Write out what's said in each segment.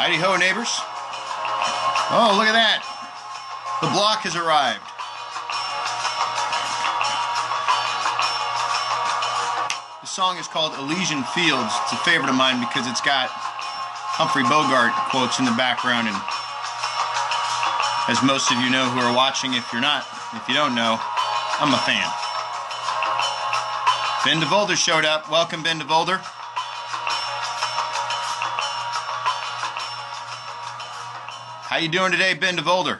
Heidi ho, neighbors. Oh, look at that. The block has arrived. The song is called Elysian Fields. It's a favorite of mine because it's got Humphrey Bogart quotes in the background, and as most of you know who are watching, if you don't know, I'm a fan. Ben DeVolder showed up. Welcome, Ben DeVolder. How you doing today, Ben DeVolder?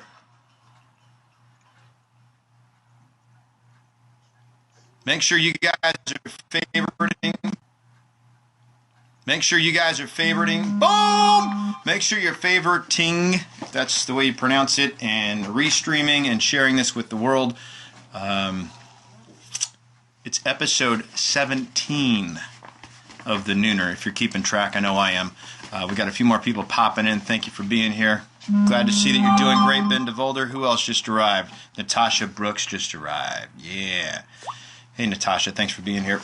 Make sure you guys are favoriting. Make sure you guys are favoriting. Boom! Make sure you're favoriting, if that's the way you pronounce it, and restreaming and sharing this with the world. It's episode 17 of the Nooner, if you're keeping track. I know I am. We got a few more people popping in. Thank you for being here. Glad to see that you're doing great, Ben DeVolder. Who else just arrived? Natasha Brooks just arrived. Yeah. Hey, Natasha, thanks for being here.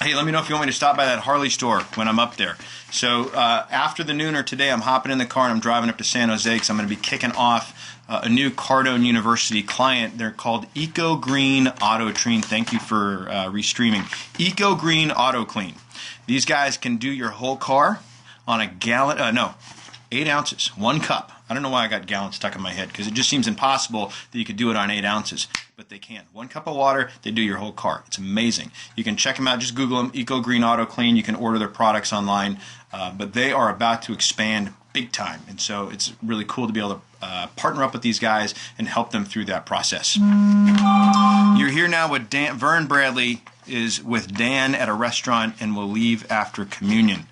Hey, let me know if you want me to stop by that Harley store when I'm up there. So after the Nooner today, I'm hopping in the car and I'm driving up to San Jose because I'm going to be kicking off a new Cardone University client. They're called Eco Green Auto Clean. Thank you for restreaming. Eco Green Auto Clean. These guys can do your whole car on a gallon, 8 ounces, 1 cup. I don't know why I got gallons stuck in my head, because it just seems impossible that you could do it on 8 ounces. But they can. 1 cup of water, they do your whole car. It's amazing. You can check them out. Just Google them, Eco Green Auto Clean. You can order their products online. But they are about to expand big time. And so it's really cool to be able to partner up with these guys and help them through that process. You're here now with Dan. Vern Bradley is with Dan at a restaurant and will leave after communion.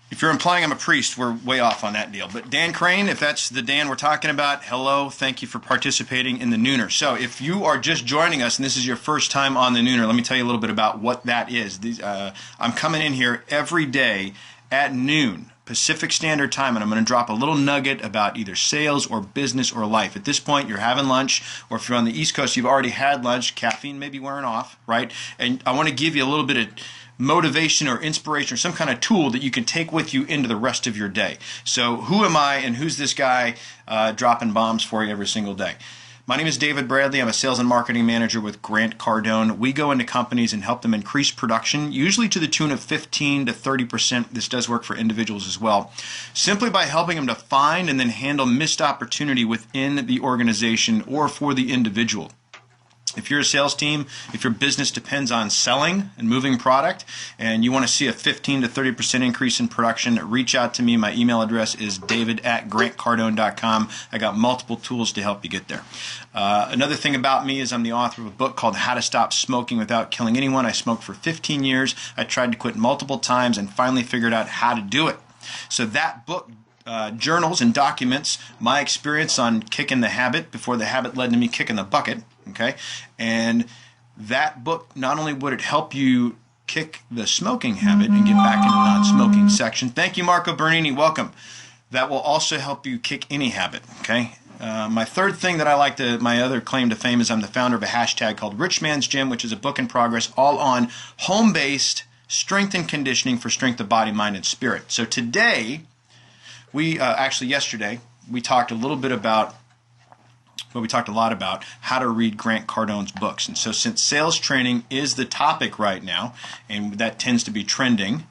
If you're implying I'm a priest, we're way off on that deal. But Dan Crane, if that's the Dan we're talking about, hello, thank you for participating in the Nooner. So if you are just joining us and this is your first time on the Nooner, let me tell you a little bit about what that is. I'm coming in here every day at noon Pacific Standard Time, and I'm going to drop a little nugget about either sales or business or life. At this point, you're having lunch, or if you're on the East Coast, you've already had lunch. Caffeine may be wearing off, right? And I want to give you a little bit of motivation or inspiration or some kind of tool that you can take with you into the rest of your day. So who am I and who's this guy dropping bombs for you every single day? My name is David Bradley. I'm a sales and marketing manager with Grant Cardone. We go into companies and help them increase production, usually to the tune of 15 to 30%. This does work for individuals as well, simply by helping them to find and then handle missed opportunity within the organization or for the individual. If you're a sales team, if your business depends on selling and moving product, and you want to see a 15 to 30% increase in production, reach out to me. My email address is david@grantcardone.com. I got multiple tools to help you get there. Another thing about me is I'm the author of a book called How to Stop Smoking Without Killing Anyone. I smoked for 15 years. I tried to quit multiple times and finally figured out how to do it. So that book journals and documents my experience on kicking the habit before the habit led to me kicking the bucket. Okay, and that book, not only would it help you kick the smoking habit and get back into the non-smoking section. Thank you, Marco Bernini. Welcome. That will also help you kick any habit. Okay. My third thing that I like to, my other claim to fame is I'm the founder of a hashtag called Richmans Gym, which is a book in progress all on home-based strength and conditioning for strength of body, mind, and spirit. So today, yesterday, we talked a little bit about. But we talked a lot about how to read Grant Cardone's books. And so since sales training is the topic right now, and that tends to be trending,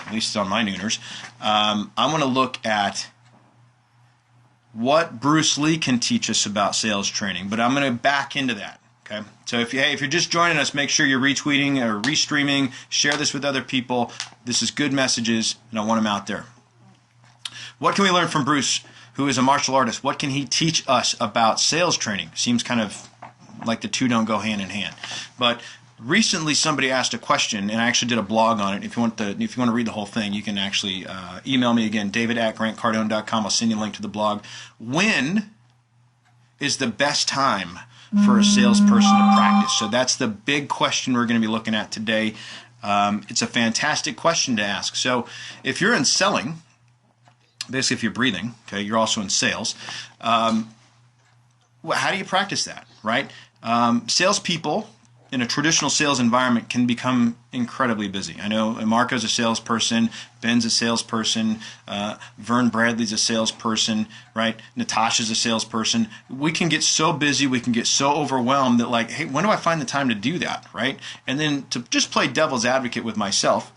at least on my Nooners, I want to look at what Bruce Lee can teach us about sales training. But I'm going to back into that. Okay? So if you're just joining us, make sure you're retweeting or restreaming, share this with other people. This is good messages, and I want them out there. What can we learn from Bruce, who is a martial artist? What can he teach us about sales training? Seems kind of like the two don't go hand in hand. But recently somebody asked a question, and I actually did a blog on it. If you want to read the whole thing, you can actually email me again, david@grantcardone.com. I'll send you a link to the blog. When is the best time for a salesperson to practice? So that's the big question we're going to be looking at today. It's a fantastic question to ask. So if you're in selling, basically if you're breathing, okay, you're also in sales, how do you practice that, right? Salespeople in a traditional sales environment can become incredibly busy. I know Marco's a salesperson, Ben's a salesperson, Vern Bradley's a salesperson, right? Natasha's a salesperson. We can get so busy, we can get so overwhelmed that like, hey, when do I find the time to do that, right? And then to just play devil's advocate with myself,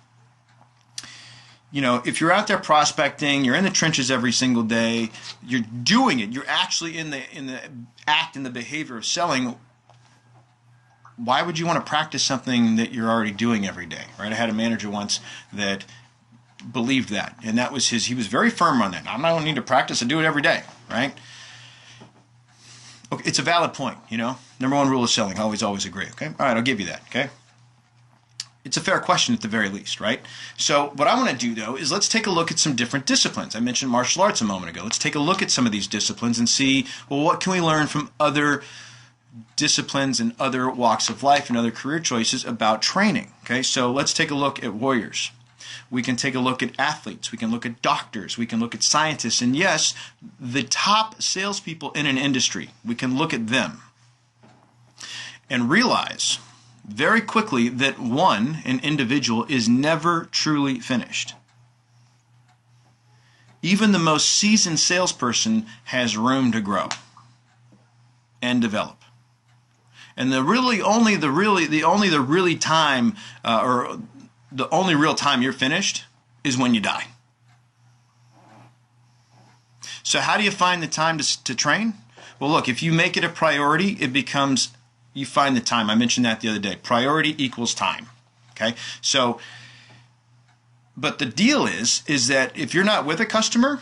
you know, if you're out there prospecting, you're in the trenches every single day, you're doing it, you're actually in the act, in the behavior of selling, why would you want to practice something that you're already doing every day, right? I had a manager once that believed that, and that was he was very firm on that. I don't need to practice, I do it every day, right? Okay, it's a valid point, you know. Number one rule of selling, always agree, okay? All right, I'll give you that, okay? It's a fair question at the very least, right? So what I want to do, though, is let's take a look at some different disciplines. I mentioned martial arts a moment ago. Let's take a look at some of these disciplines and see, well, what can we learn from other disciplines and other walks of life and other career choices about training. Okay, so let's take a look at warriors. We can take a look at athletes. We can look at doctors. We can look at scientists. And yes, the top salespeople in an industry, we can look at them and realize very quickly that an individual is never truly finished. Even the most seasoned salesperson has room to grow and develop. And the only real time you're finished is when you die. So how do you find the time to train? Well, look, if you make it a priority, you find the time. I mentioned that the other day. Priority equals time. Okay? So, but the deal is that if you're not with a customer,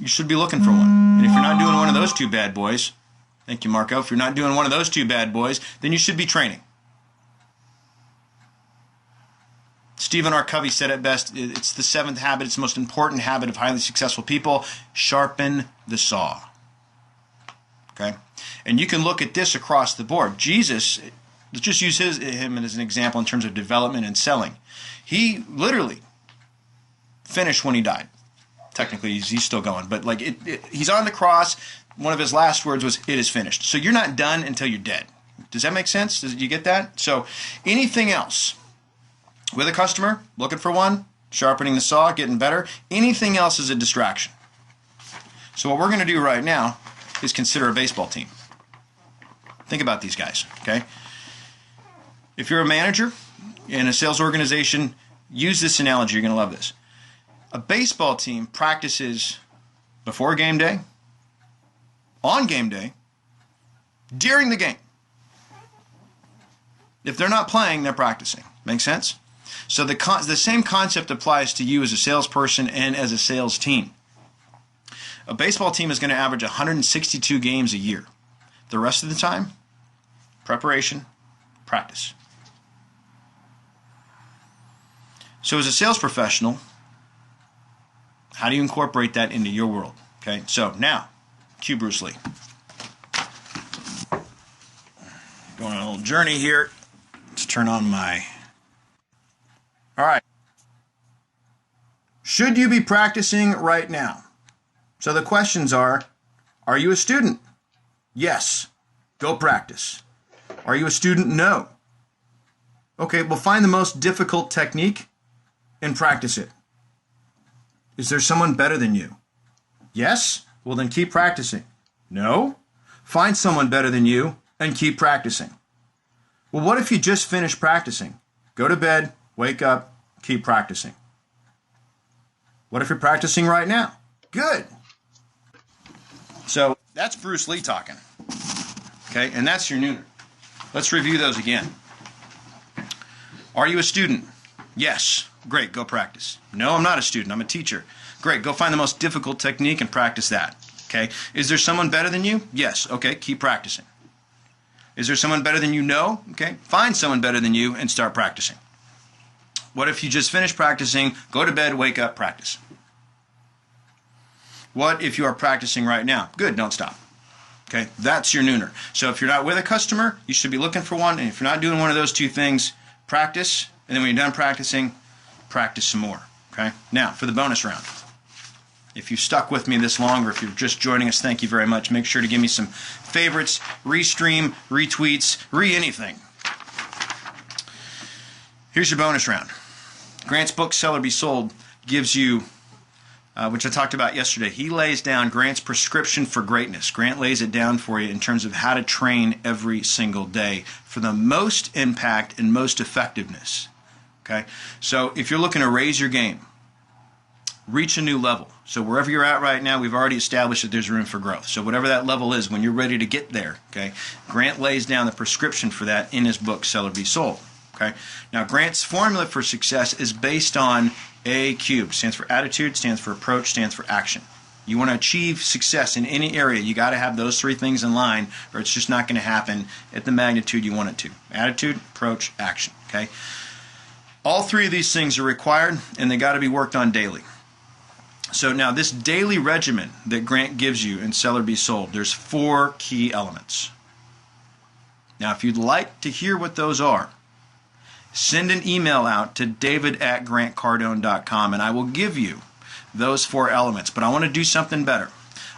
you should be looking for one. And if you're not doing one of those two bad boys, thank you, Marco. If you're not doing one of those two bad boys, then you should be training. Stephen R. Covey said it best. It's the seventh habit. It's the most important habit of highly successful people. Sharpen the saw. Okay? And you can look at this across the board. Jesus, let's just use him as an example in terms of development and selling. He literally finished when he died. Technically, he's still going. But like he's on the cross. One of his last words was, "It is finished." So you're not done until you're dead. Does that make sense? Do you get that? So anything else, with a customer, looking for one, sharpening the saw, getting better, anything else is a distraction. So what we're going to do right now is consider a baseball team. Think about these guys, okay? If you're a manager in a sales organization, use this analogy. You're going to love this. A baseball team practices before game day, on game day, during the game. If they're not playing, they're practicing. Make sense? So the same concept applies to you as a salesperson and as a sales team. A baseball team is going to average 162 games a year. The rest of the time, preparation, practice. So as a sales professional, how do you incorporate that into your world? Okay, so now, cue Bruce Lee. Going on a little journey here. Let's turn on my... All right. Should you be practicing right now? So the questions are you a student? Yes. Go practice. Are you a student? No. Okay, well, find the most difficult technique and practice it. Is there someone better than you? Yes? Well, then keep practicing. No? Find someone better than you and keep practicing. Well, what if you just finished practicing? Go to bed, wake up, keep practicing. What if you're practicing right now? Good. So that's Bruce Lee talking. Okay, and that's your nooner. Let's review those again. Are you a student? Yes. Great, go practice. No, I'm not a student. I'm a teacher. Great, go find the most difficult technique and practice that. Okay, is there someone better than you? Yes. Okay, keep practicing. Is there someone better than you? No. Okay. Find someone better than you and start practicing. What if you just finished practicing, go to bed, wake up, practice? What if you are practicing right now? Good, don't stop. Okay, that's your nooner. So if you're not with a customer, you should be looking for one. And if you're not doing one of those two things, practice. And then when you're done practicing, practice some more. Okay. Now for the bonus round. If you stuck with me this long, or if you're just joining us, thank you very much. Make sure to give me some favorites, restream, retweets, anything. Here's your bonus round. Grant's book, Sell or Be Sold, gives you, which I talked about yesterday, he lays down Grant's prescription for greatness. Grant lays it down for you in terms of how to train every single day for the most impact and most effectiveness. Okay? So if you're looking to raise your game, reach a new level. So wherever you're at right now, we've already established that there's room for growth. So whatever that level is, when you're ready to get there, okay, Grant lays down the prescription for that in his book, Sell or Be Sold. Okay. Now, Grant's formula for success is based on A cubed. Stands for attitude, stands for approach, stands for action. You want to achieve success in any area, you got to have those three things in line, or it's just not going to happen at the magnitude you want it to. Attitude, approach, action. Okay. All three of these things are required, and they got to be worked on daily. So now this daily regimen that Grant gives you in Sell or Be Sold, there's 4 key elements. Now, if you'd like to hear what those are, send an email out to david@grantcardone.com, and I will give you those 4 elements. But I want to do something better.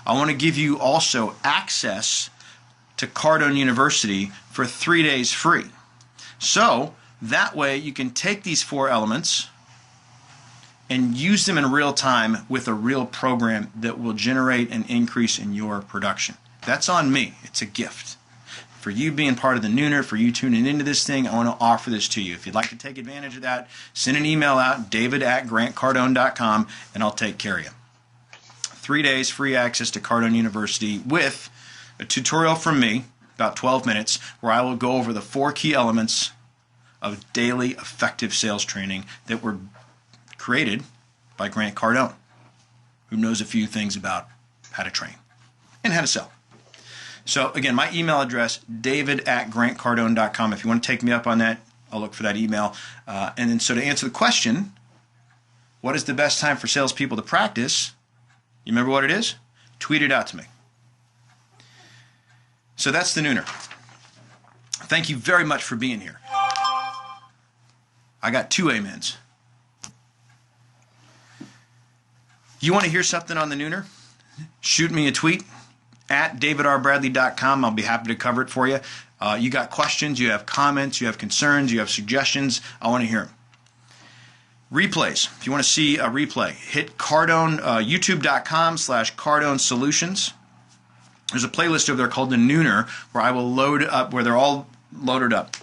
I want to give you also access to Cardone University for 3 days free. So that way you can take these 4 elements and use them in real time with a real program that will generate an increase in your production. That's on me. It's a gift. For you being part of the Nooner, for you tuning into this thing, I want to offer this to you. If you'd like to take advantage of that, send an email out, david@grantcardone.com, and I'll take care of you. 3 days free access to Cardone University with a tutorial from me, about 12 minutes, where I will go over the 4 key elements of daily effective sales training that were created by Grant Cardone, who knows a few things about how to train and how to sell. So again, my email address, david@grantcardone.com. If you want to take me up on that, I'll look for that email. And then so to answer the question, what is the best time for salespeople to practice? You remember what it is? Tweet it out to me. So that's the Nooner. Thank you very much for being here. I got 2 amens. You want to hear something on the Nooner? Shoot me a tweet at davidrbradley.com. I'll be happy to cover it for you. You got questions, you have comments, you have concerns, you have suggestions. I want to hear them. Replays. If you want to see a replay, hit Cardone, youtube.com/Cardone Solutions. There's a playlist over there called the Nooner where I will load up, where they're all loaded up.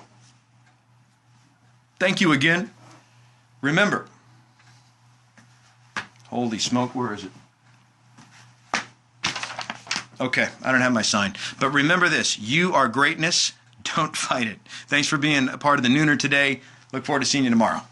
Thank you again. Remember, holy smoke, where is it? Okay, I don't have my sign. But remember this, you are greatness, don't fight it. Thanks for being a part of the Nooner today. Look forward to seeing you tomorrow.